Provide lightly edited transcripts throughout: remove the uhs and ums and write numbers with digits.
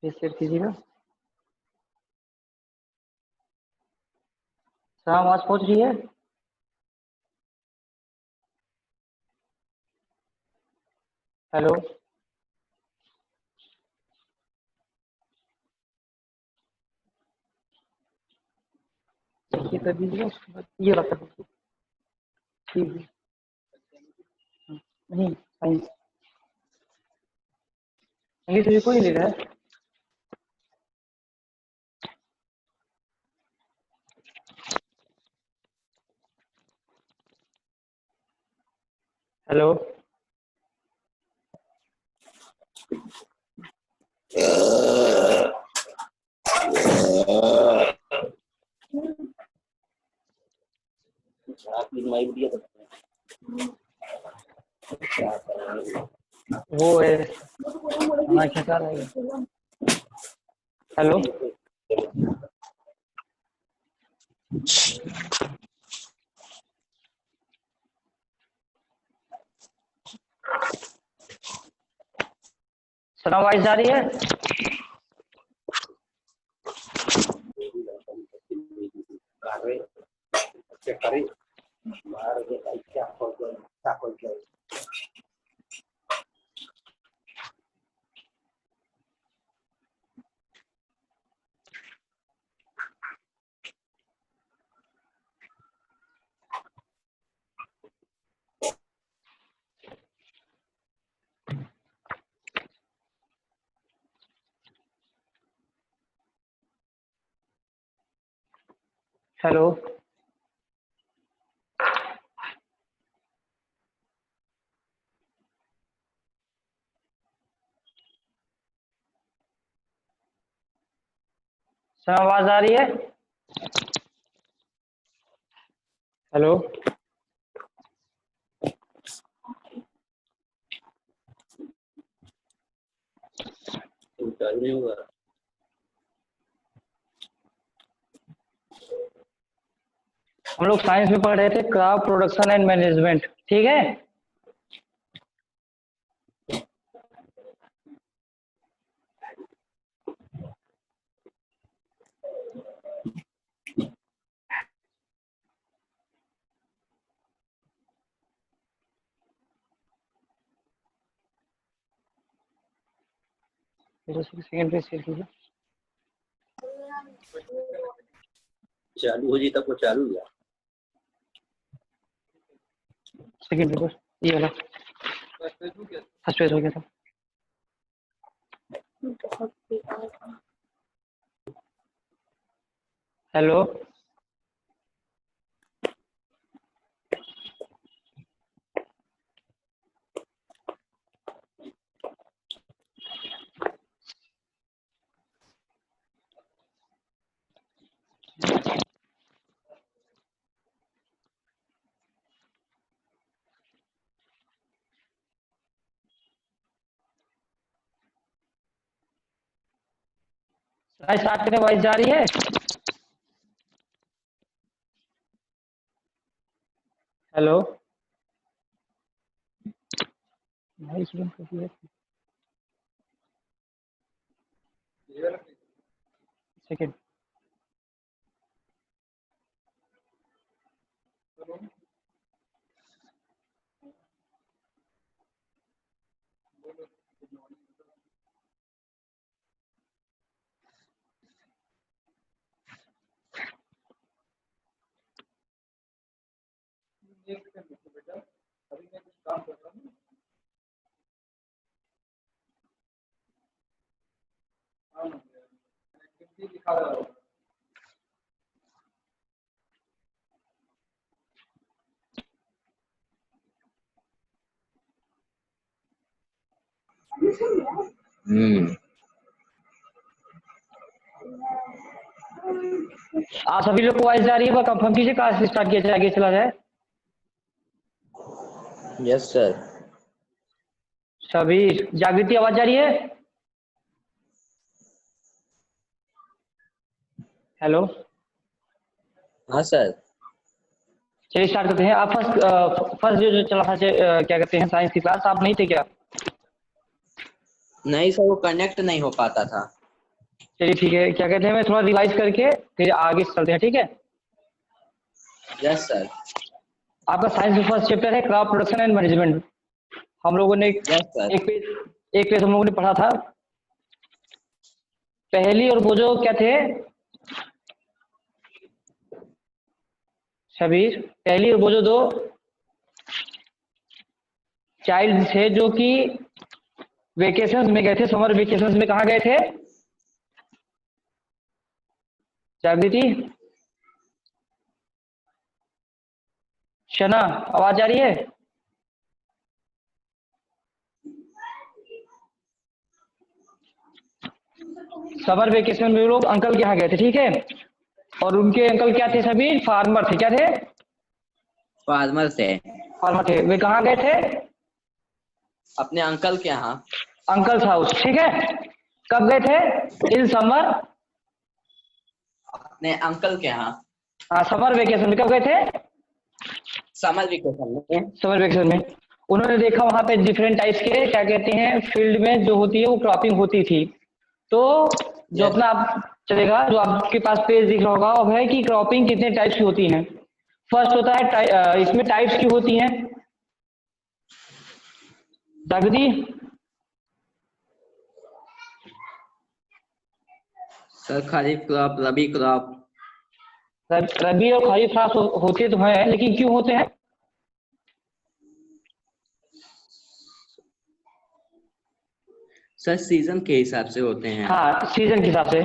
Share कीजिएगा। Sir आवाज पहुंच रही है? हेलो, ये कर दीजिएगा, ये रख दीजिए। ठीक है। नहीं, साइंस इंग्लिश कोई नहीं ले रहा है। हेलो, वो है खाना खिला रहा है। हेलो, सर आवाज जा रही है? हेलो, सर आवाज आ रही है? हेलो, हम लोग साइंस में पढ़ रहे थे क्राफ्ट प्रोडक्शन एंड मैनेजमेंट, ठीक है। सेकंड पे शेयर कीजिए। चालू हो जी तब वो चालू हुआ। सेकंड पेपर ये वाला फर्स्ट पेज हो गया था। हेलो, स्टार्ट करने वाइज जा रही है? हेलो, भाई स्टूडेंट कैसी है? सेकंड आप सभी लोग को वाइज जा रही है? कंफर्म कीजिए कहाँ से स्टार्ट किया जाए, आगे चला जाए। Yes sir. सभी जागृति आवाज जा रही है? हेलो, हाँ सर। चलिए स्टार्ट करते हैं। आप फर्स्ट जो चला था क्या कहते हैं साइंस की क्लास, आप नहीं थे क्या? नहीं सर वो कनेक्ट नहीं हो पाता था। चलिए ठीक है, क्या कहते हैं, मैं थोड़ा रिवाइज करके फिर आगे चलते हैं, ठीक है। Yes sir. आपका साइंस में फर्स्ट चैप्टर है क्रॉप प्रोडक्शन एंड मैनेजमेंट। हम लोगों ने यस सर। एक पेज हम लोगों ने पढ़ा था। पहली और वो जो क्या थे शबीर, पहली और वो जो दो चाइल्ड थे जो कि वेकेशंस में गए थे, समर वेकेशंस में कहाँ गए थे जागृति, शना, आवाज आ रही है? समर वेकेशन में लोग अंकल के यहाँ गए थे, ठीक है। और उनके अंकल क्या थे सभी, फार्मर थे, क्या थे? फार्मर थे। फार्मर थे। वे कहाँ गए थे? अपने अंकल के यहाँ। अंकल्स हाउस, ठीक है। कब गए थे? In summer. अपने अंकल के यहाँ हाँ, समर वेकेशन में कब गए थे? समर वेकेशन में। समर वेकेशन में उन्होंने देखा वहां पे डिफरेंट टाइप्स के क्या कहते हैं फील्ड में जो होती है वो क्रॉपिंग होती थी। तो जो यस। अपना आप चलेगा, जो आपके पास पेज दिख रहा होगा वो है कि क्रॉपिंग कितने टाइप्स की होती है। फर्स्ट होता है इसमें टाइप्स की होती हैं जागृति। सर खरीफ क्रॉप, रबी क्रॉप। रबी और खरीफ फसल होते तो हैं, लेकिन क्यों होते हैं? सर सीजन के हिसाब से होते हैं। हाँ, सीजन के हिसाब से,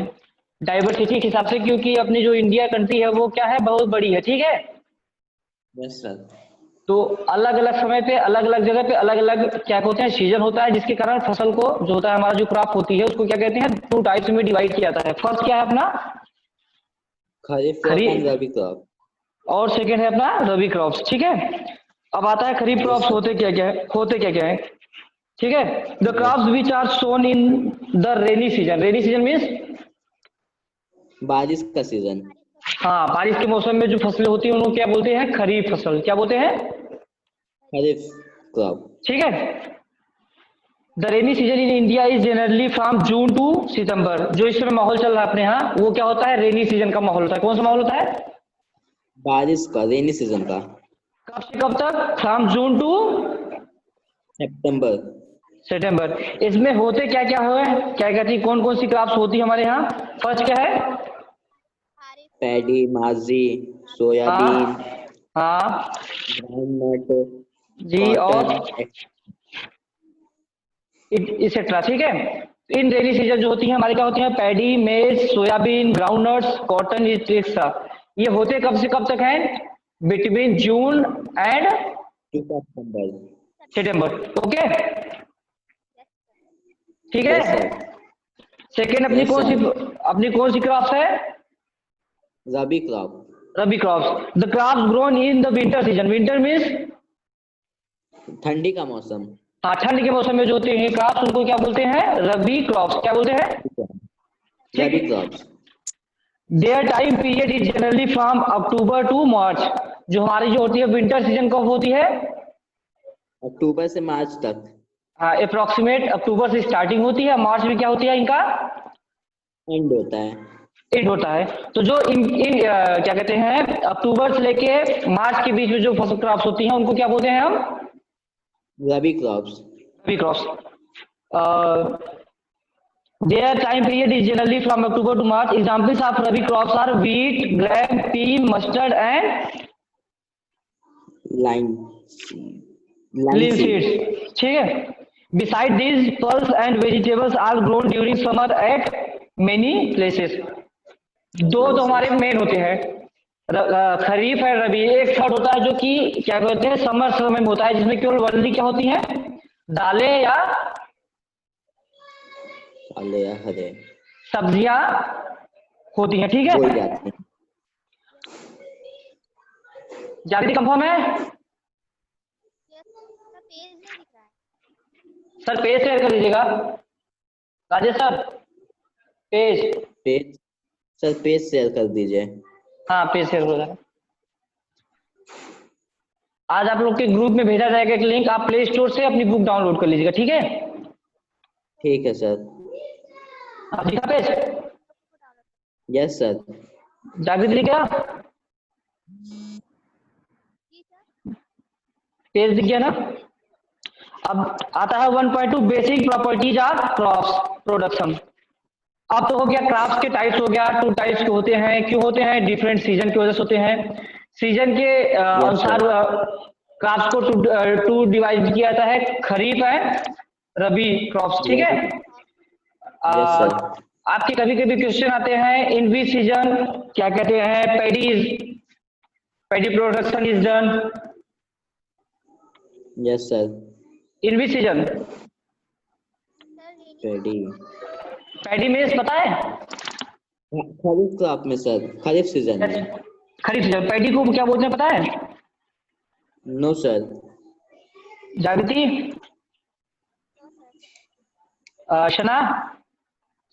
डाइवर्सिटी के हिसाब से, क्योंकि अपनी जो इंडिया कंट्री है वो क्या है, बहुत बड़ी है, ठीक है। Yes sir. तो अलग अलग समय पे अलग अलग जगह पे अलग अलग क्या होते हैं सीजन होता है, जिसके कारण फसल को जो होता है हमारा जो क्रॉप होती है उसको क्या कहते हैं, टू टाइप्स में डिवाइड किया जाता है। फर्स्ट क्या है अपना kharif crop and kharif, rabi crop. और सेकेंड है अपना रबी क्रॉप्स, ठीक है। अब आता है खरीफ यस क्रॉप्स सर। होते क्या क्या है, होते क्या क्या है, ठीक है। The yes. Crops which are sown in the rainy season, rainy season means बारिश का सीजन। हाँ, बारिश के मौसम में जो फसलें होती हैं उनको क्या बोलते हैं, खरीफ फसल, क्या बोलते हैं, खरीफ क्रॉप। ठीक है। The rainy season in India is generally from June to September. जो इस समय माहौल चल रहा है अपने यहाँ वो क्या होता है, रेनी सीजन का माहौल होता है। कौन सा माहौल होता है? बारिश का, रेनी सीजन का। कब से कब तक? फ्रॉम जून टू सितंबर। सितंबर। इसमें होते क्या क्या हुए, क्या कहती, कौन कौन सी क्रॉप्स होती है हमारे यहाँ? फर्स्ट क्या है? पैडी, माजी, सोयाबीन, हाँ हाँ ग्राउंडनट, जी, और कॉटन। इसेट्रा, ठीक है। इन रेनी सीजन जो होती है हमारे क्या होती है, पैडी, मेज, सोयाबीन, ग्राउंडनट्स, कॉटन, इसेट्रा। ये होते कब से कब तक हैं? Between June and September. September, okay, ठीक यस है। सर। Second yes sir. अपनी कौन सी क्रॉप्स है? Rabi crop. Rabi crops. The crops grown in the winter season, winter means ठंडी का मौसम। हाँ, ठंड के मौसम में जो होते हैं क्रॉप्स उनको क्या बोलते हैं, रबी क्रॉप्स, क्या बोलते हैं, रबी ठीक। Crops. There time period is generally from October to March. जो हमारी जो होती है विंटर सीजन कब होती है? अक्टूबर से मार्च तक। हाँ, अप्रोक्सीमेट अक्टूबर से स्टार्टिंग होती है, मार्च में क्या होती है इनका एंड होता है। एंड होता है। तो जो क्या कहते हैं अक्टूबर से लेके मार्च के बीच में जो फसल क्रॉप्स होती हैं उनको क्या बोलते हैं हम? Rabi crops. Rabi crops. their time period is generally from October to March. Examples of rabi crops are wheat, gram, pea, mustard and line linseeds, ठीक है। Beside these, pulse and vegetables are grown during summer at many places. दो तो हमारे main होते हैं, खरीफ है रबी। एक third होता है जो कि क्या कहते हैं समर समय में होता है, जिसमें केवल वर्ली क्या होती है, दालें या हरे सब्जियां होती हैं, ठीक बोई है। जाती है। जागृति कंफर्म है? सर पेज शेयर कर दीजिएगा, Rajesh sir, page. Page. Sir page share कर दीजिए। हाँ, पेज शेयर हो जाएगा। आज आप लोग के ग्रुप में भेजा जाएगा एक लिंक, आप प्ले स्टोर से अपनी बुक डाउनलोड कर लीजिएगा, ठीक है। ठीक है सर। आप दिखा पेज। Yes sir. जागृति ने क्या पेज दिख गया ना। अब आता है 1.2 basic properties of crops production. अब तो हो गया क्रॉप्स के टाइप्स हो गया, 2 टाइप्स के होते हैं, क्यों होते हैं, डिफरेंट सीजन की वजह से होते हैं। सीजन के यस अनुसार सर। क्रॉप्स को टू डिवाइड किया जाता है, खरीफ है रबी क्रॉप्स, ठीक है। Yes sir. आपके कभी कभी क्वेश्चन आते हैं इन विच सीजन क्या कहते हैं paddy production is done, yes sir. In which season. Ready. Paddy means पता है, खरीफ क्रॉप में सर, खरीफ सीजन में। खरीफ सीजन। पैडी को क्या बोलते हैं पता है। No sir. जागृति, शना,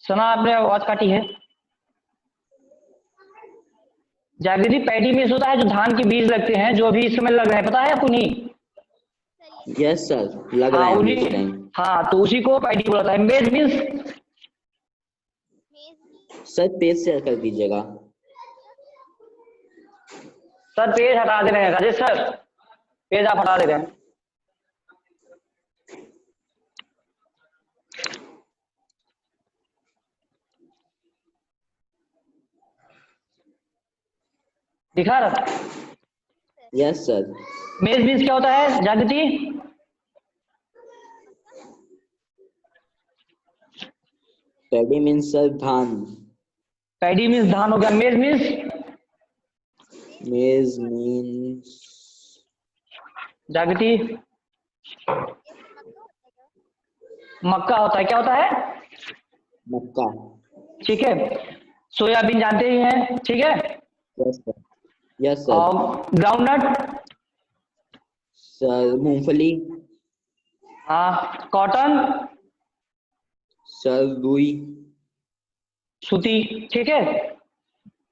सना आपने आवाज काटी है। जागृति, पैडी मीन्स होता है जो धान के बीज लगते हैं, जो अभी इस समय लग रहे हैं, पता है आपको नहीं। यस सर, लग रहा हाँ है अभी उन्हीं, इस टाइम। हाँ तो उसी को पैडी बोला है। मेज मीन्स, सर पेज शेयर कर दीजिएगा। सर पेज हटा दे रहे हैं राजेश सर, पेज आप हटा दे रहे हैं। दिखा रहा। Yes sir. मेज मीन्स क्या होता है जागृति। पैडी मीन्स सर धान। पैडी मीन्स धान हो गया। मेज मीन्स, मेज मीन्स जागृति, मक्का होता है। क्या होता है, मक्का। ठीक है। सोयाबीन जानते ही हैं, ठीक है। Yes sir. Yes sir. और ग्राउंडनट, सर मूंगफली। हाँ। कॉटन, सर रुई। सूती, ठीक है।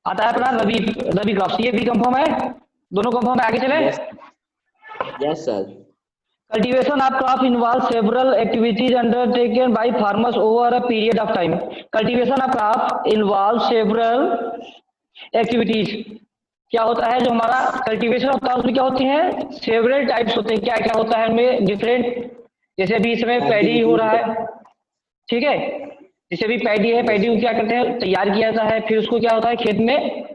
आता है अपना रबी, रबी क्रॉप्स। ये भी कंफर्म है, दोनों कंफर्म है। आगे चले। Yes. Yes sir. Cultivation of crop involves several activities undertaken by farmers over a period of time. Cultivation of crop involves several activities. क्या होता है जो हमारा कल्टीवेशन होता है उसमें क्या होती है, सेवरल टाइप्स होते हैं। क्या क्या होता है उनमें, डिफरेंट। जैसे अभी इसमें पैडी हो रहा है, ठीक है। जैसे अभी पैडी है, पैडी को क्या करते हैं, तैयार किया जाता है, फिर उसको क्या होता है खेत में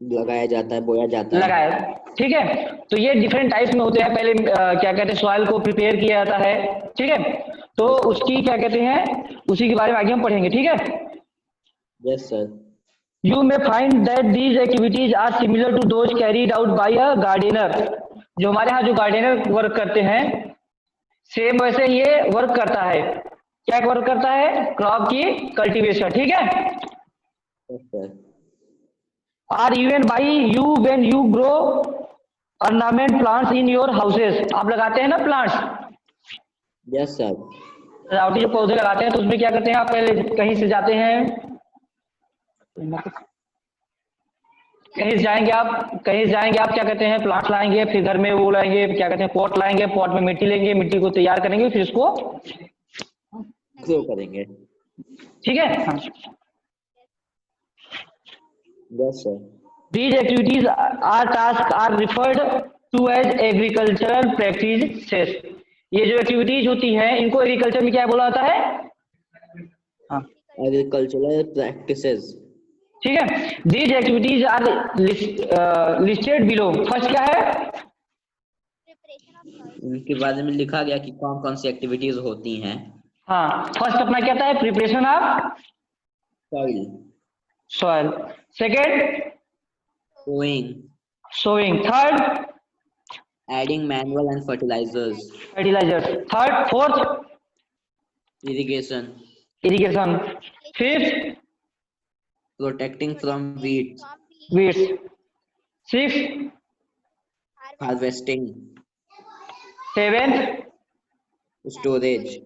लगाया जाता है, बोया जाता है। लगाया, ठीक है। तो ये डिफरेंट टाइप्स में होते हैं। पहले क्या कहते हैं, सॉइल को प्रिपेयर किया जाता है, ठीक है। तो उसकी क्या कहते हैं, उसी के बारे में आगे हम पढ़ेंगे, ठीक है। Yes sir. You may find that these activities are similar to those carried out by a gardener. जो हमारे यहाँ जो गार्डनर वर्क करते हैं, सेम वैसे ये वर्क करता है। क्या वर्क करता है, क्रॉप की कल्टीवेशन, ठीक है। Yes sir. Are even by you when you grow ornament plants in your houses। आप लगाते हैं ना प्लांट्स, यस सर। सजावटी जो पौधे लगाते हैं, तो उसमें क्या करते हैं, आप पहले कहीं से जाते हैं, कहीं से जाएंगे आप, कहीं से जाएंगे आप, क्या कहते हैं, प्लांट लाएंगे, फिर घर में वो लाएंगे, क्या कहते हैं, पॉट लाएंगे, पॉट में मिट्टी लेंगे, मिट्टी को तैयार करेंगे, फिर उसको ग्रो करेंगे। ठीक है। हाँ। Yes sir. These activities are tasks are referred to as agricultural practices। ये जो एक्टिविटीज होती हैं, इनको एग्रीकल्चर में क्या बोला जाता है, हाँ एग्रीकल्चरल प्रैक्टिसेस। ठीक है। These activities are listed below। First क्या है, इनके बारे में लिखा गया कि कौन कौन सी एक्टिविटीज होती हैं। हाँ फर्स्ट अपना क्या है, preparation of soil. Soil. Second sowing. Sowing. Third adding manual and fertilisers. Fertilisers. Third fourth irrigation. Irrigation. Fifth protecting from weeds. Weeds. Six harvesting. Seventh. Storage.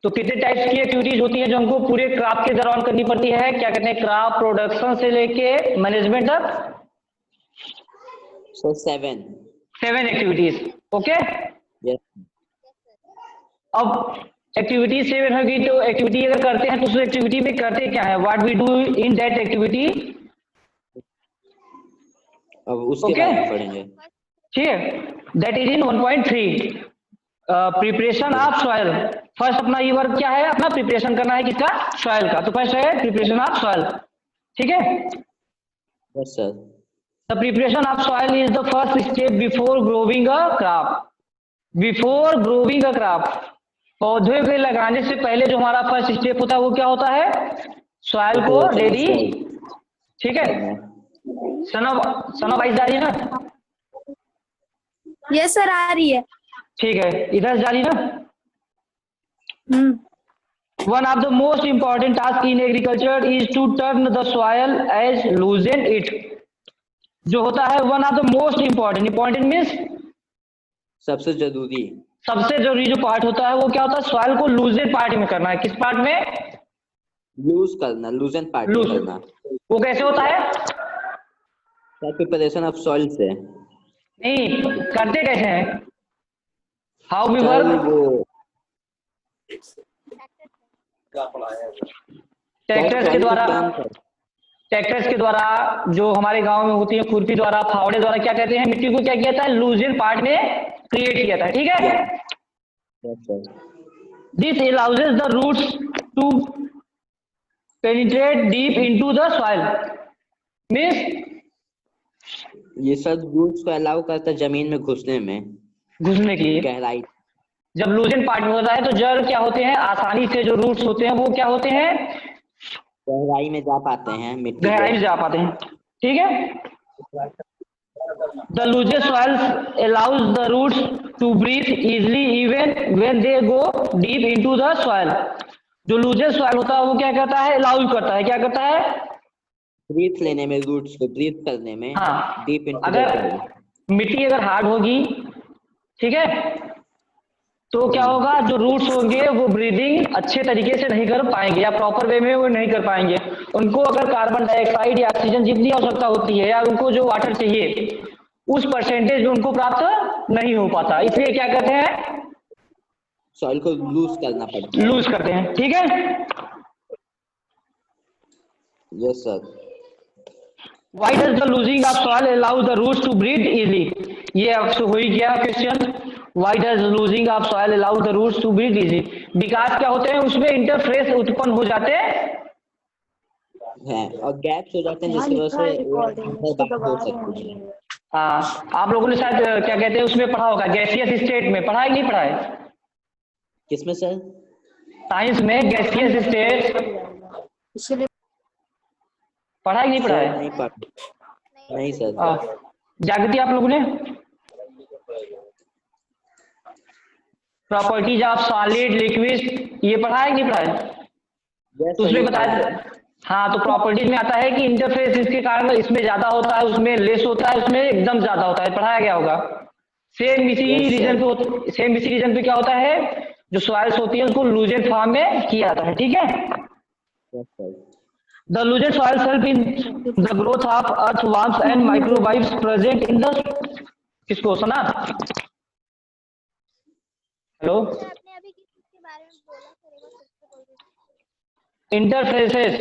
तो कितने टाइप्स की एक्टिविटीज होती है जो हमको पूरे क्रॉप के दौरान करनी पड़ती है, क्या कहते हैं, क्रॉप प्रोडक्शन से लेके मैनेजमेंट तक। सो 7। 7 एक्टिविटीज, ओके। यस। अब एक्टिविटी से होगी, तो एक्टिविटी अगर करते हैं तो उस एक्टिविटी में करते क्या है, what we do in that activity. अब उसके ओके, बारे में पढ़ेंगे। ठीक है। That is in 1.3 preparation of soil. First अपना ये वर्क क्या है, अपना प्रिपरेशन करना है किसका, सॉइल का। तो फर्स्ट है प्रिपरेशन ऑफ सॉइल, ठीक है। Yes sir. The preparation of soil is the first step before growing a crop. Before growing a crop, पौधे के लगाने से पहले जो हमारा फर्स्ट स्टेप होता है वो क्या होता है, सॉइल को रेडी, ठीक है। सनो वाइस जा रही है ना? यस सर, आ रही है। ठीक है, इधर जा रही है ना? One of the most important tasks in agriculture is to turn the soil as loosen it. जो होता है one of the most important, important means सबसे जरूरी। सबसे जरूरी जो पार्ट होता है वो क्या होता है, सॉइल को लूजन पार्ट में करना है। किस पार्ट में? लूज करना, लूजन पार्ट में लूज। करना। वो कैसे होता है? प्रिपरेशन ऑफ सॉइल से। नहीं, करते कैसे हैं, हाउ वी सर वर्क? वो ट्रैक्टर्स के द्वारा, ट्रैक्टर्स के द्वारा जो हमारे गांव में होती है, खुरपी द्वारा, फावड़े द्वारा क्या कहते हैं, मिट्टी को क्या किया था, लूजन पार्ट में क्रिएट किया था, ठीक है। This allows the roots to penetrate deep into the soil, means ये सब रूट्स को अलाउ करता है जमीन में घुसने में, घुसने के लिए। गहराई। जब लूजन पार्ट में होता है तो जड़ क्या होते हैं, आसानी से जो रूट्स होते हैं वो क्या होते हैं, गहराई में जा पाते हैं, मिट्टी गहराई में जा पाते हैं, ठीक है। The loose soil allows the roots to breathe easily even when they go deep into the soil. जो लूजन सॉइल होता है वो क्या करता है, अलाउ करता है, क्या करता है, ब्रीथ लेने में, रूट्स को ब्रीथ करने में। हाँ, डीप इनटू द अगर सॉइल। मिट्टी अगर हार्ड होगी, ठीक है, तो क्या होगा, जो रूट्स होंगे वो ब्रीदिंग अच्छे तरीके से नहीं कर पाएंगे या प्रॉपर वे में वो नहीं कर पाएंगे। उनको अगर कार्बन डाइऑक्साइड या ऑक्सीजन जितनी आवश्यकता होती है या उनको जो वाटर चाहिए उस परसेंटेज में उनको प्राप्त नहीं हो पाता, इसलिए क्या कहते हैं, सॉइल को लूज करना पड़ता है। लूज करते हैं, ठीक है। Yes sir. Why does the losing of soil allow the roots to breathe easily? ये आपसे हो ही गया question. Why does losing of soil allow the roots to breathe easily? विकास क्या होते हैं, उसमें इंटरफेस उत्पन्न हो जाते हैं और गैप्स हो जाते हैं जिसकी वजह से बात हो सकती है। हाँ, आप लोगों ने शायद क्या कहते हैं उसमें पढ़ा होगा, गैसियस स्टेट में पढ़ा है कि नहीं पढ़ा है? किसमें सर? साइंस में गैसियस स्टेट पढ़ा है कि नहीं पढ़ा है? नहीं पढ़ा। नहीं सर। जागृति आप लोगों ने प्रॉपर्टीज ऑफ सॉलिड लिक्विड ये पढ़ा है कि नहीं पढ़ा है? तो उसमें बताया, हाँ, तो प्रॉपर्टीज में आता है कि इंटरफेस इसके कारण इसमें ज्यादा होता है, उसमें लेस होता है, उसमें एकदम ज्यादा होता है, पढ़ाया गया होगा। सेम इसी रीजन पे क्या होता है, जो सॉइल्स होती है उसको लूजन फॉर्म में किया जाता है, ठीक है। The looser soils help in the growth of earthworms and microbes present in the, किसको सुना? हेलो, आपने अभी किस चीज के बारे में बोला सर, एक बार फिर से बोल दीजिए। इंटरफेसेस।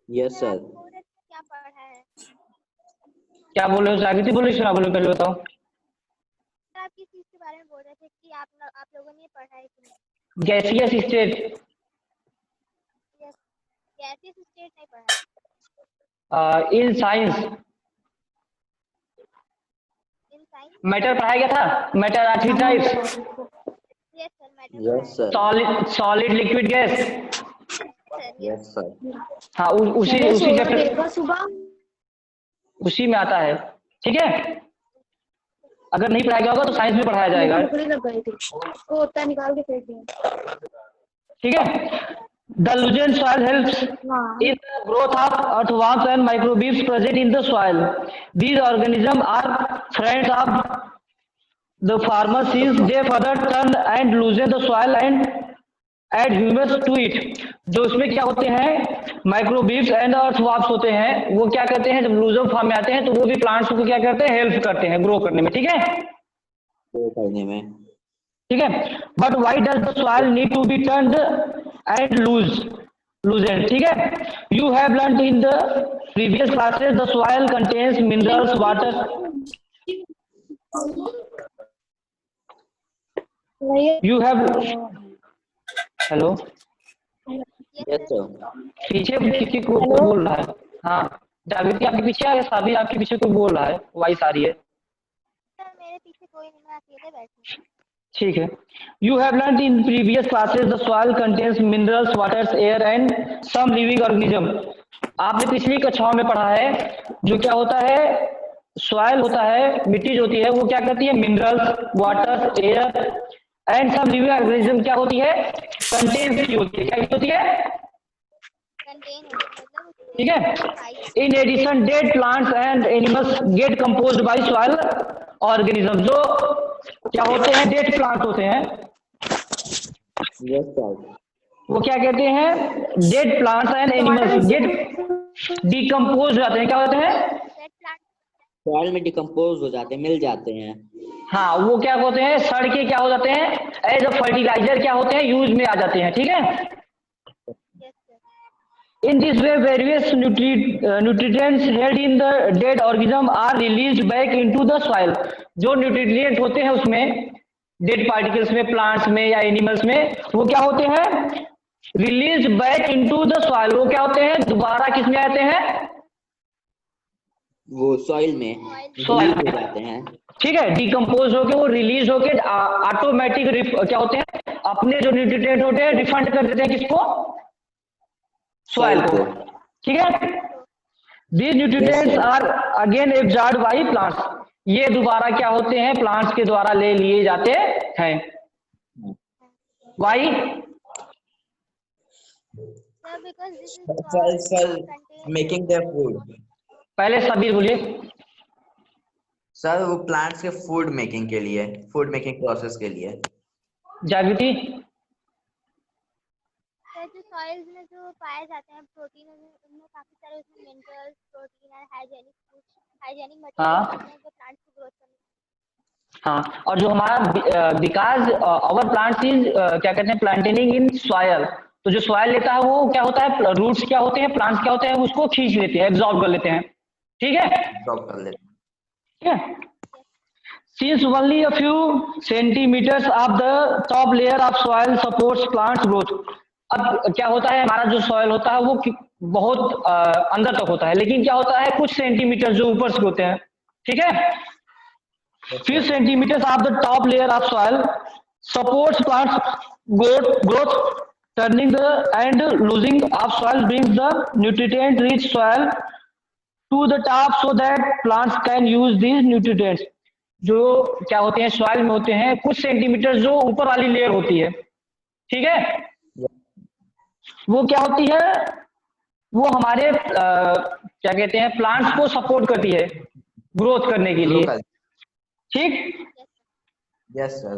Yes sir. क्या पढ़ा है? क्या बोल रहे हो जागृति, बोलो सुना, बोलो पहले बताओ। आप किस चीज के बारे में बोल रहे थे कि आप लोगों ने पढ़ा है कि नहीं? गैसियस स्टेट, गैसियस स्टेट नहीं पढ़ा in science. In science matter पढ़ाया गया था, matter are three types, yes sir, matter yes sir. Solid liquid gas. Yes sir. हाँ, उसी उसी में आता है, ठीक है। अगर नहीं पढ़ाया गया होगा तो साइंस में पढ़ाया जाएगा, निकाल के फेंक दिया, ठीक है। The loosened soil helps in the growth of earthworms and microbes present in the soil. These organisms are friends of the farmer since they further turn and loosen the soil and add humus to it. जो इसमें क्या होते हैं, माइक्रोबीव्स and earthworms होते हैं, वो क्या करते हैं, जब लूजन फॉर्म में आते हैं तो वो भी प्लांट्स को क्या करते हैं, हेल्प करते हैं ग्रो करने में, ठीक है। ग्रो करने में। ठीक है, but why does the soil need to be turned and loosened, ठीक है। You have learn in the previous classes the soil contains minerals water, you have, hello, yes sir. पीछे किसी को बोल रहा है, हाँ जागृति आपके पीछे है, साबी आपके पीछे कोई बोल रहा है, वॉइस आ रही है। सर मेरे पीछे कोई नहीं, मैं अकेले बैठी हूँ। ठीक है, you have learn in previous classes the soil contains minerals waters air and some living organism. आपने पिछली कक्षाओं में पढ़ा है जो क्या होता है, सॉइल होता है, मिट्टी जो होती है वो क्या करती है, minerals waters air and some living organism क्या होती है, कंटेन्स की होती है, क्या होती है, कंटेन होती है, मतलब ठीक है। In addition dead plants and animals get composed by soil organism, जो क्या होते हैं, डेड प्लांट होते हैं, यस सर। वो क्या कहते हैं, dead plants and animals gate decompose हो जाते हैं, क्या होते हैं, डेड प्लांट। सॉइल में डिकम्पोज हो जाते हैं, मिल जाते हैं। हाँ वो क्या होते हैं, सड़ के क्या हो जाते हैं, एज अ फर्टिलाइजर क्या होते हैं, यूज में आ जाते हैं, ठीक है। Yes sir. In this way, various nutrients held in the dead organism are released back into the soil. जो न्यूट्रिएंट होते हैं उसमें, डेड पार्टिकल्स में, प्लांट्स में या एनिमल्स में, वो क्या होते हैं, release back into the soil, वो क्या होते हैं, दोबारा किस में आते हैं, वो सॉइल में सॉइल release हो में, जाते हैं। ठीक है, डिकम्पोज होके वो रिलीज होके ऑटोमेटिक क्या होते हैं, अपने जो न्यूट्रिएंट होते हैं रिफंड कर देते हैं किसको, सॉइल को, ठीक है। These nutrients are again absorbed by plants. ये दोबारा क्या होते हैं, प्लांट्स के द्वारा ले लिए जाते हैं। Why? Sir because this is for making their food. पहले सबीर बोलिए। सर वो प्लांट्स के फूड मेकिंग के लिए, फूड मेकिंग प्रोसेस के लिए। जागृति। सर जो सॉइल्स में जो पाए जाते हैं प्रोटीन, उनमें काफी सारे उसमें मिनरल्स, प्रोटीन और हाइजेनिक हाँ। मटेरियल होते हैं जो प्लांट्स को ग्रोथ करने। हाँ, और जो हमारा विकास अवर प्लांट्स इज क्या कहते हैं, प्लांटेनिंग इन सॉयल, तो जो सॉयल लेता है वो क्या होता है, रूट्स क्या होते हैं, प्लांट्स क्या होते हैं, उसको खींच लेते हैं, एब्जॉर्ब कर लेते हैं, ठीक है, ड्रॉप कर लेते हैं। ठीक है। Since only a few centimeters of the top layer of soil supports plant growth. अब क्या होता है, हमारा जो सॉइल होता है वो बहुत अंदर तक होता है, लेकिन क्या होता है, कुछ सेंटीमीटर जो ऊपर से होते हैं, ठीक है। Few centimeters of the top layer of soil supports plants growth, turning the and losing of soil brings the nutrient rich soil to the top so that plants can use these nutrients. जो क्या होते हैं, soil में होते हैं कुछ centimetre जो ऊपर वाली लेयर होती है, ठीक है, वो क्या होती है, वो हमारे क्या कहते हैं, प्लांट्स को सपोर्ट करती है ग्रोथ करने के लिए, ठीक। Yes sir.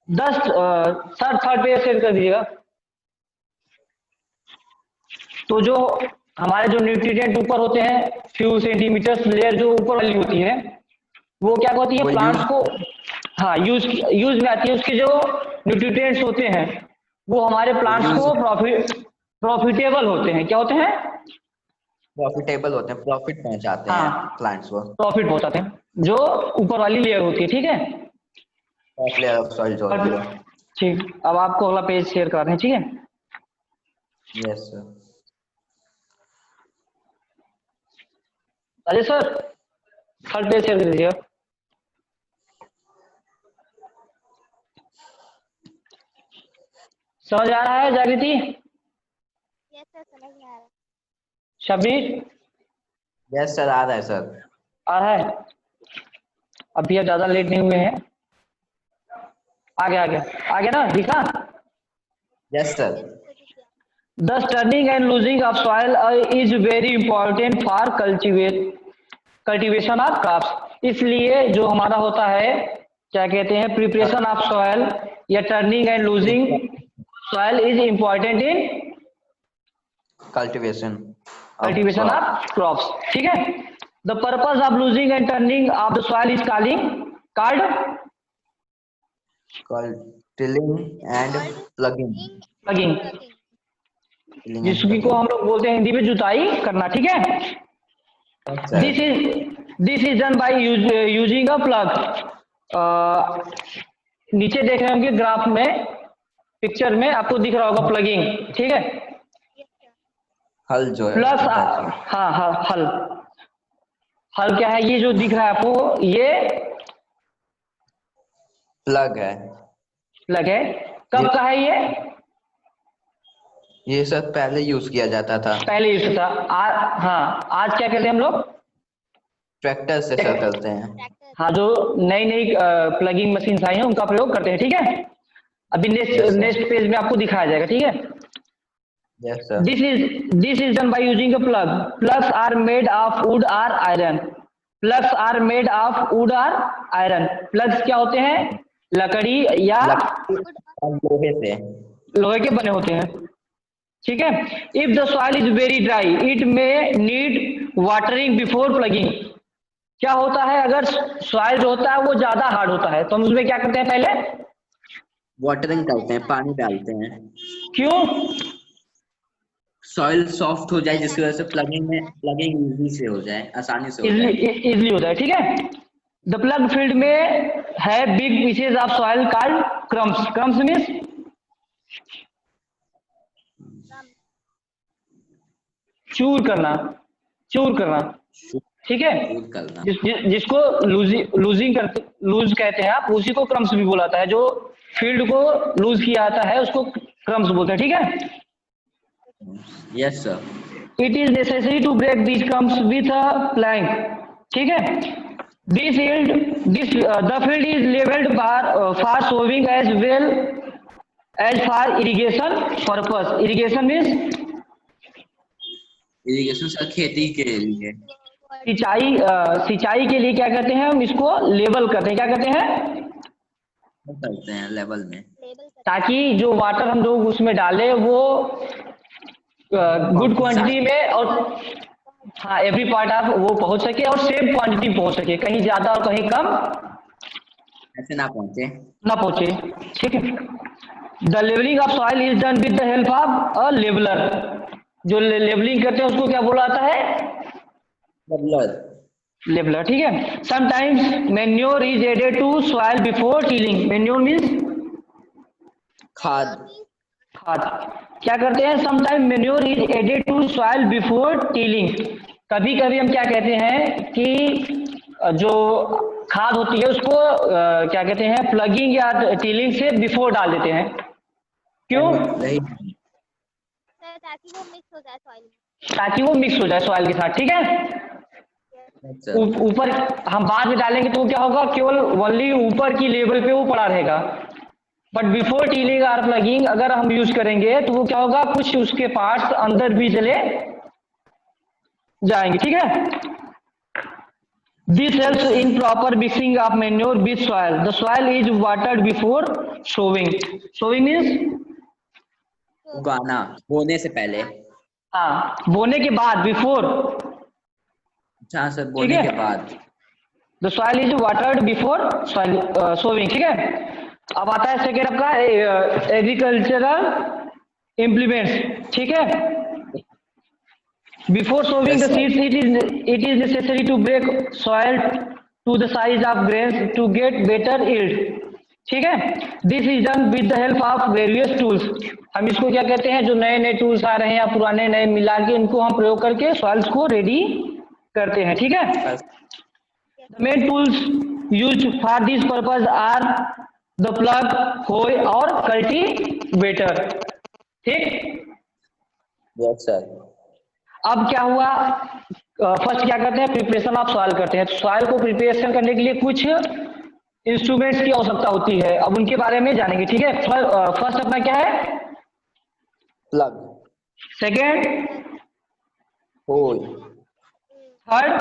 10 sir third page share कर दीजिएगा। तो जो हमारे जो न्यूट्रिएंट ऊपर होते हैं, फ्यू सेंटीमीटर लेयर जो ऊपर वाली होती है, वो क्या होती है, वो प्लांट्स को, हाँ यूज में आती है, उसके जो न्यूट्रिएंट्स होते हैं वो हमारे प्लांट्स को प्रॉफिटेबल होते हैं, क्या होते हैं, प्रॉफिटेबल होते हैं, प्रॉफिट पहुंचाते हैं प्लांट्स को, प्रॉफिट पहुंचाते हैं, जो ऊपर वाली लेयर होती है, ठीक है। टॉप लेयर ऑफ सॉइल जो होती है। ठीक, अब आपको अगला पेज शेयर कर रहे हैं, ठीक है। Yes sir. अरे सर थर्ड पेज शेयर कर दीजिएगा। समझ आ रहा है जागृति, यस सर समझ में आ रहा है। शबीर यस सर, आ रहा है सर। आ रहा है, अभी आप ज्यादा लेट नहीं हुए हैं, आ गया ना, दिखा। Yes sir. Yes, sir, Thus turning and losing of soil is very important for cultivation of crops. इसलिए जो हमारा होता है, क्या कहते हैं, प्रिपरेशन ऑफ सॉइल या turning and losing soil is important in cultivation of crops, ठीक है। The purpose of losing and turning of the soil is called called tilling and plugging. Plugging, Tilling and जिसकी को plugging. हम लोग बोलते हैं हिंदी में जुताई करना, ठीक है। Yes, sir. This is done by using a plug. नीचे देख रहे होंगे ग्राफ में, पिक्चर में आपको दिख रहा होगा प्लगिंग, ठीक है। हल जो है प्लस होता है। हाँ हाँ, हल, हल क्या है, ये जो दिख रहा है आपको, ये प्लग है। प्लग है। कब का है ये सब पहले यूज किया जाता था, पहले यूज था। हाँ, आज क्या करते हैं हम लोग, ट्रैक्टर से सर करते हैं। ट्रैक्टर। हाँ, जो नई नई प्लगिंग मशीन आई हैं उनका प्रयोग करते हैं, ठीक है। अभी Yes, sir. नेक्स्ट पेज में आपको दिखाया जाएगा, ठीक है। Yes, sir. This is done by using a plug. Plugs are made of wood or iron. Plugs are made of wood or iron. Plugs क्या होते हैं, लकड़ी या और लोहे से। लोहे के बने होते हैं, ठीक है। If the soil is very dry it may need watering before plugging. क्या होता है, अगर सॉइल जो होता है वो ज्यादा हार्ड होता है तो हम उसमें क्या करते हैं, पहले वाटरिंग करते हैं, पानी डालते हैं, क्यों, सॉइल सॉफ्ट हो जाए, जिसकी वजह से प्लगिंग इजी से हो जाए, आसानी से हो जाए। इजली होता है, ठीक है। द प्लग फील्ड में है big pieces of soil called crumbs. Crumbs means चूर करना, ठीक है। दूध करना। जिसको लूज कहते हैं आप, उसी को क्रम्स भी बोला जाता है। जो फील्ड को लूज किया जाता है उसको क्रम्स बोलते हैं, ठीक है। Yes sir. It is necessary to break these crumbs with a plank, ठीक है। The field is leveled for sowing as well as for irrigation purpose. Irrigation means irrigation sir खेती के लिए। सिंचाई के लिए क्या करते हैं हम, इसको लेवल करते हैं। क्या करते हैं, करते हैं लेवल में, ताकि जो वाटर हम लोग उसमें डालें वो गुड क्वांटिटी में और हाँ एवरी पार्ट ऑफ वो पहुंच सके और सेम क्वांटिटी पहुंच सके, कहीं ज्यादा और कहीं कम ऐसे ना पहुंचे, ठीक है। The levelling of soil is done with the help of a leveller. जो लेवलिंग करते हैं उसको क्या बोला जाता है, लेवलर, ठीक है। Sometimes manure is added to soil before tilling. Manure means खाद। क्या करते हैं, sometime manure is added to soil before tilling. कभी कभी हम क्या कहते हैं कि जो खाद होती है उसको क्या कहते हैं, प्लगिंग या टिलिंग से बिफोर डाल देते हैं। क्यों, ताकि वो मिक्स हो जाए सॉइल में, ताकि वो मिक्स हो जाए सॉइल के साथ, ठीक है। ऊपर हम बाद में डालेंगे तो क्या होगा, केवल ओनली ऊपर की लेवल पे वो पड़ा रहेगा। बट बिफोर टीलिंग और प्लगिंग अगर हम यूज करेंगे तो वो क्या होगा, कुछ उसके पार्ट्स अंदर भी चले जाएंगे, ठीक है। This helps in proper mixing of manure with soil. The soil is watered before sowing. Sowing means उगाना, बोने से पहले। हाँ, बोने के बाद, बिफोर, अच्छा सर, बोने के बाद। The soil is watered before sowing, ठीक है। अब आता है सेकेंड आपका एग्रीकल्चरल इम्प्लीमेंट्स, ठीक है। Before sowing the seeds it is necessary to break soil to the size of grains to get better yield, ठीक है। This is done with the help of various tools. हम इसको क्या कहते हैं, जो नए नए टूल्स आ रहे हैं या पुराने नए मिला के इनको हम प्रयोग करके सॉइल्स को रेडी करते हैं, ठीक है। The main tools used for this purpose are the plug, hoe और cultivator, ठीक। Yes sir. अब क्या हुआ, फर्स्ट क्या करते हैं, प्रिपरेशन ऑफ सॉइल करते हैं। सॉइल को प्रिपरेशन करने के लिए कुछ इंस्ट्रूमेंट्स की आवश्यकता होती है, अब उनके बारे में जानेंगे, ठीक है। फर्स्ट अपना क्या है, plough. Second, hoe. Third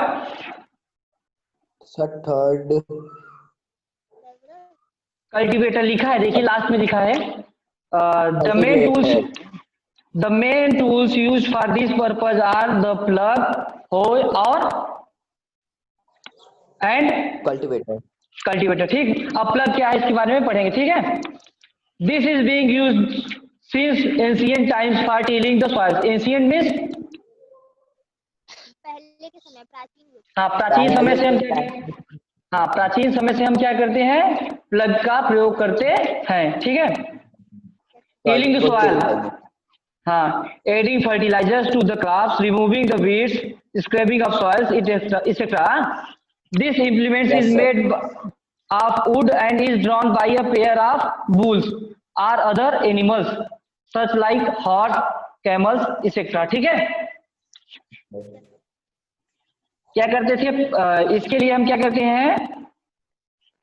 cultivator लिखा है, देखिए लास्ट में लिखा है। The main tools use for this purpose are the plough, hoe और एंड कल्टीवेटर। कल्टीवेटर, ठीक। अब प्लग क्या है इसके बारे में पढ़ेंगे, ठीक है। This is being used since ancient times for tilling the soil. Ancient means पहले के समय, प्राचीन युग। हाँ, प्राचीन समय से हम क्या पहले करते हैं? हाँ, प्राचीन समय से हम क्या करते हैं? प्लग का प्रयोग करते हैं, ठीक है। टिलिंग द को सॉइल, till करने। हाँ, adding fertilisers to the crops, removing the weeds, scraping of soils, etc. This implements is yes sir. made of wood and is drawn by a pair of bulls or other animals such like horse, camels, etc. ठीक है। क्या करते थे? इसके लिए हम क्या करते हैं?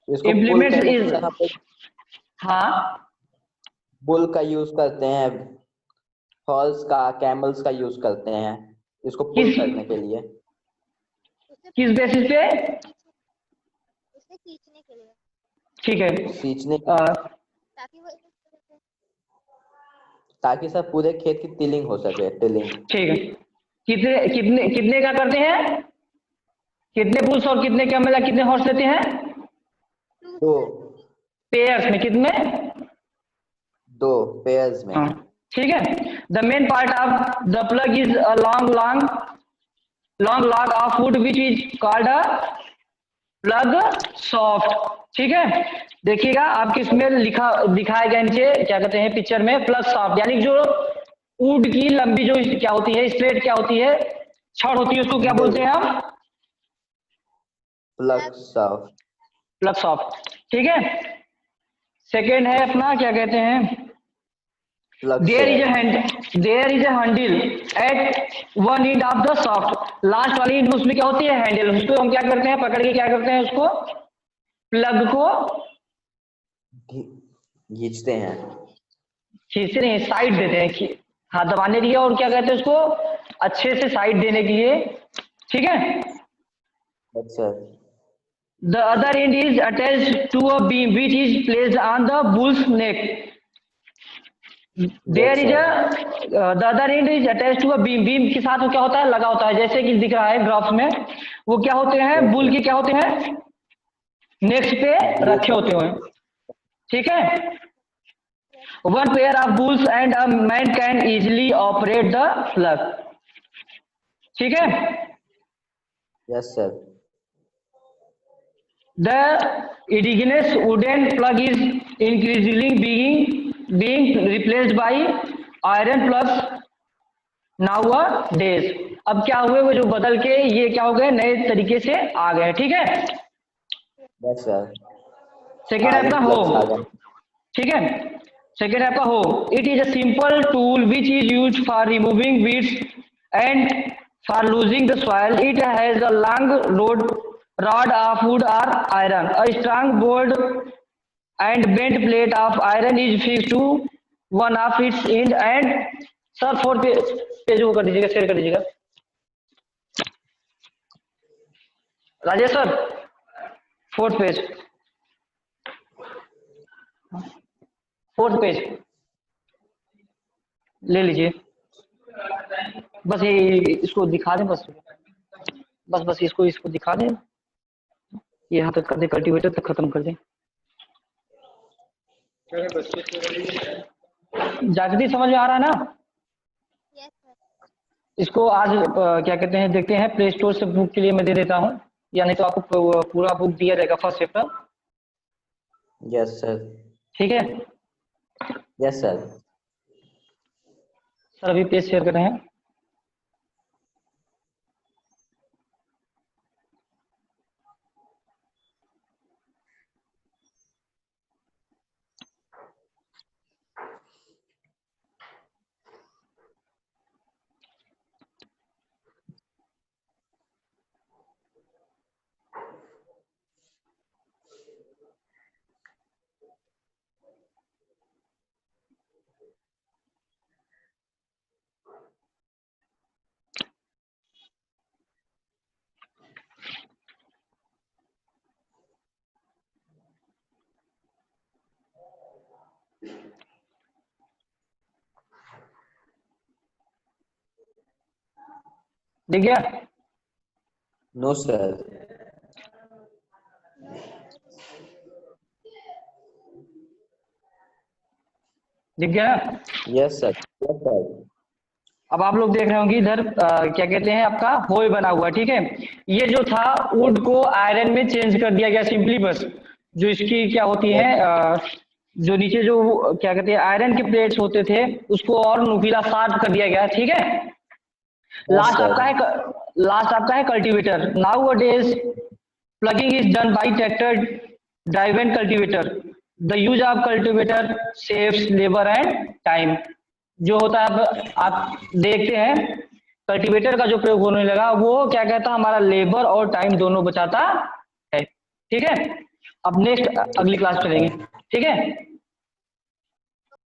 इसको पुल इम्प्लीमेंट्स करने के इज, लिए यहाँ पे हाँ, बुल का यूज करते हैं, हॉर्स का, कैमल्स का यूज करते हैं इसको पुल किस करने के लिए। उससे किस बेसिस पे? उससे खींचने के लिए, ठीक है। सींचने, ताकि वो ताकि सर पूरे खेत की टिलिंग हो सके, टिलिंग। ठीक है। कितने कितने कितने का करते हैं? कितने पुल्स और कितने कैमल, कितने हॉर्स लेते हैं? दो, पेयर्स में कितने? दो पेयर्स में। हाँ, ठीक है। The main part of the plug is a long long long log of would which is called a plug soft, ठीक है। देखिएगा आपके इसमें लिखा दिखाया गया नीचे, क्या कहते हैं पिक्चर में, प्लग सॉफ्ट, यानी जो वुड की लंबी जो क्या होती है, स्ट्रेट क्या होती है, छड़ होती है, उसको क्या बोलते हैं हम? Plug soft. प्लग सॉफ्ट, ठीक है। सेकेंड है अपना, क्या कहते हैं, plough there is share. a hand there is a handle at one end of the shaft। Last वाली end में उसमें क्या होती है? हैंडल। उसको हम क्या करते हैं? पकड़ के क्या करते हैं? उसको प्लग को खींचते हैं। खींचते नहीं, साइड देते हैं हाथ दबाने के लिए, और क्या कहते हैं उसको अच्छे से साइड देने के लिए, ठीक है। अच्छा। The other end is attached to a beam which is placed on the bull's neck. There is the other end is attach to a beam. Beam के साथ वो क्या होता है? लगा होता है, जैसे कि दिख रहा है ग्राफ में। वो क्या होते हैं? बुल के क्या होते हैं? नेक्स्ट पे रखे होते हैं, ठीक है। One pair of bulls and a man can easily operate the plug, ठीक है। Yes sir. The indigenous wooden plug is increasingly being replaced by iron plugs nowadays। अब क्या हुए? वो जो बदल के ये क्या हो गए? नए तरीके से आ गए, ठीक है। Yes sir. सेकेंड है आयरन अपना प्लग्स आ हो, गए। ठीक है। सेकेंड है आपका हो। It is a simple tool which is use for removing weeds and for losing the soil. It has a long rod of wood or iron. A strong board and bent plate of iron is fixed to one of its end and sir fourth page को कर दीजिएगा, share कर दीजिएगा Rajesh sir. Fourth page, fourth page ले लीजिए। बस ये इसको दिखा दें, बस बस बस इसको इसको दिखा दें, यहाँ तक कर दें, कल्टीवेटर तक खत्म कर दें। जागृति समझ में आ रहा है ना? Yes sir. इसको आज क्या कहते हैं, देखते हैं। प्ले स्टोर से बुक के लिए मैं दे देता हूँ, या नहीं तो आपको पूरा बुक दिया जाएगा फर्स्ट चैप्टर, यस सर। ठीक है। Yes sir. सर अभी पेज शेयर कर रहे हैं। दिख गया? No sir. No sir. दिख गया ना? Yes sir, yes sir. अब आप लोग देख रहे होंगे इधर क्या कहते हैं, आपका होल बना हुआ, ठीक है। ये जो था वुड को आयरन में चेंज कर दिया गया सिंपली, बस जो इसकी क्या होती है जो नीचे जो क्या कहते हैं आयरन के प्लेट्स होते थे उसको और नुकीला शार्प कर दिया गया, ठीक है। Last sir. आपका है cultivator. Now days plugging is done by tractor driven cultivator. The use of cultivator saves labour and time. जो होता है अब आप देखते हैं कल्टीवेटर का जो प्रयोग होने लगा वो क्या कहता है, हमारा लेबर और टाइम दोनों बचाता है, ठीक है। अब नेक्स्ट अगली क्लास करेंगे, ठीक है।